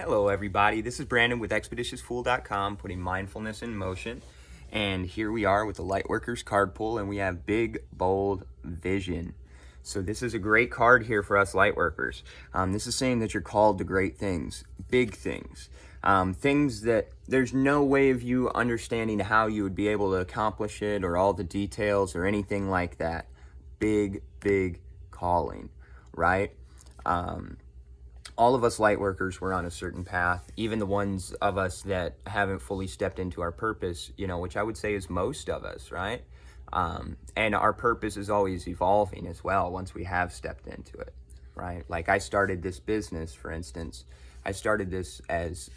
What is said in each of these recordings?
Hello everybody, this is Brandon with ExpeditiousFool.com, putting mindfulness in motion. And here we are with the Lightworkers card pull, and we have Big, Bold Vision. So this is a great card here for us Lightworkers. This is saying that you're called to great things, big things. Things that there's no way of you understanding how you would be able to accomplish it or all the details or anything like that. Big, big calling, right? All of us Lightworkers, we're on a certain path, even the ones of us that haven't fully stepped into our purpose, which I would say is most of us, right? And our purpose is always evolving as well once we have stepped into it, right? Like I started this business, for instance. I started this as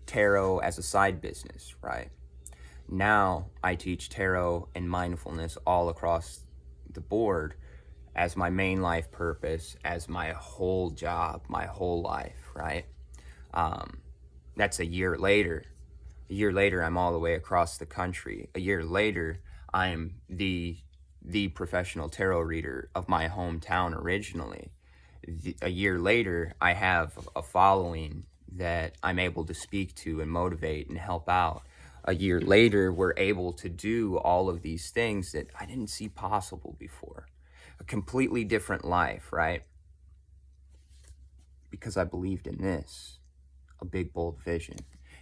tarot as a side business, right? Now I teach tarot and mindfulness all across the board as my main life purpose, as my whole job, my whole life, right? That's a year later. A year later, I'm all the way across the country. A year later, I am the professional tarot reader of my hometown originally. A year later, I have a following that I'm able to speak to and motivate and help out. A year later, we're able to do all of these things that I didn't see possible before. A completely different life, right? Because I believed in this, a big, bold vision.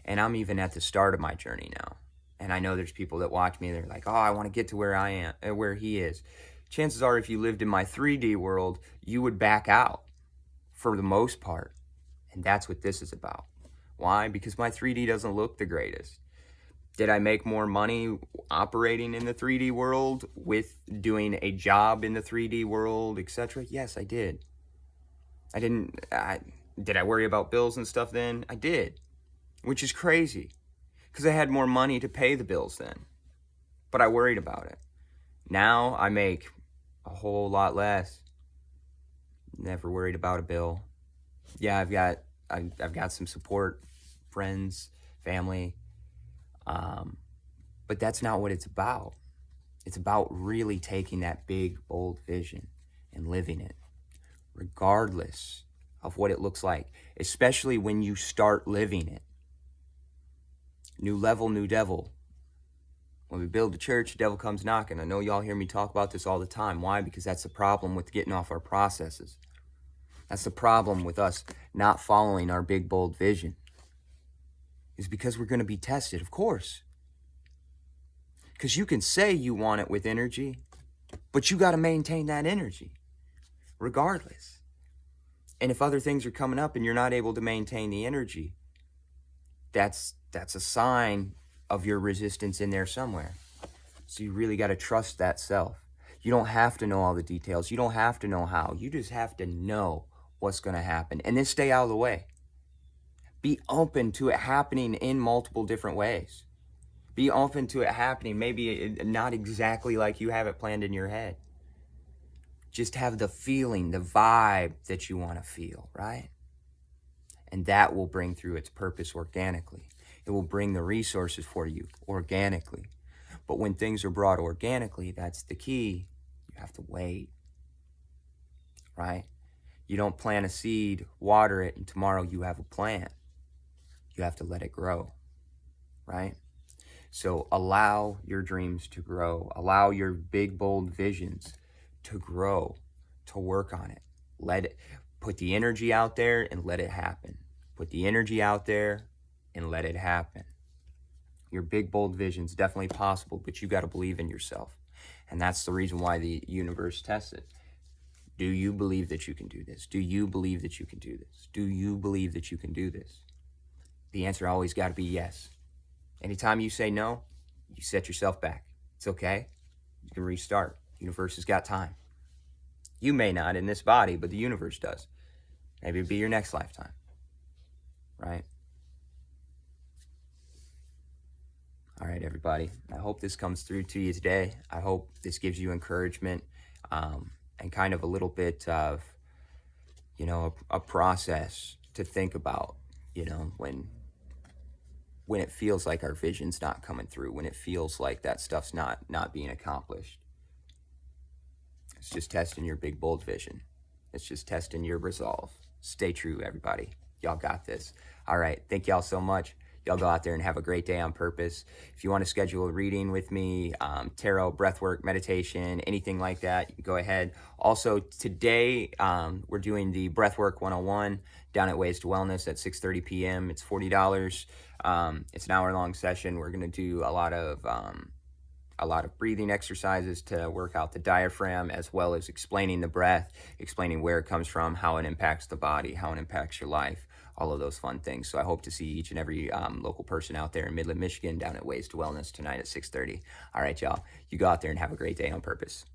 And I'm even at the start of my journey now. And I know there's people that watch me, they're like, oh, I want to get to where I am, where he is. Chances are, if you lived in my 3D world, you would back out for the most part. And that's what this is about. Why? Because my 3D doesn't look the greatest. Did I make more money operating in the 3D world with doing a job in the 3D world, etc.? Yes, I did. Did I worry about bills and stuff then? I did, which is crazy because I had more money to pay the bills then, but I worried about it. Now I make a whole lot less. Never worried about a bill. Yeah, I've got some support, friends, family. But that's not what it's about. It's about really taking that big, bold vision and living it, regardless of what it looks like, especially when you start living it. New level, new devil. When we build a church, the devil comes knocking. I know y'all hear me talk about this all the time. Why? Because that's the problem with getting off our processes. That's the problem with us not following our big, bold vision. Is because we're going to be tested, of course. Because you can say you want it with energy, but you got to maintain that energy regardless. And if other things are coming up and you're not able to maintain the energy, that's a sign of your resistance in there somewhere. So you really got to trust that self. You don't have to know all the details. You don't have to know how. You just have to know what's going to happen. And then stay out of the way. Be open to it happening in multiple different ways. Be open to it happening, maybe not exactly like you have it planned in your head. Just have the feeling, the vibe that you want to feel, right? And that will bring through its purpose organically. It will bring the resources for you organically. But when things are brought organically, that's the key. You have to wait, right? You don't plant a seed, water it, and tomorrow you have a plant. You have to let it grow, right? So allow your dreams to grow. Allow your big, bold visions to grow, to work on it. Put the energy out there and let it happen. Put the energy out there and let it happen. Your big, bold vision's definitely possible, but you got to believe in yourself. And that's the reason why the universe tests it. Do you believe that you can do this? Do you believe that you can do this? Do you believe that you can do this? The answer always got to be yes. Anytime you say no, you set yourself back. It's okay. You can restart. The universe has got time. You may not in this body, but the universe does. Maybe it'll be your next lifetime. Right? All right, everybody. I hope this comes through to you today. I hope this gives you encouragement and kind of a little bit of, a process to think about, when it feels like our vision's not coming through, when it feels like that stuff's not being accomplished. It's just testing your big, bold vision. It's just testing your resolve. Stay true, everybody. Y'all got this. All right. Thank y'all so much. Y'all go out there and have a great day on purpose. If you want to schedule a reading with me, tarot, breathwork, meditation, anything like that, you can go ahead. Also, today we're doing the Breathwork 101 down at Ways to Wellness at 6:30 p.m. It's $40. It's an hour-long session. We're going to do a lot of breathing exercises to work out the diaphragm, as well as explaining the breath, explaining where it comes from, how it impacts the body, how it impacts your life, all of those fun things. So I hope to see each and every local person out there in Midland, Michigan, down at Ways to Wellness tonight at 6:30. All right, y'all. You go out there and have a great day on purpose.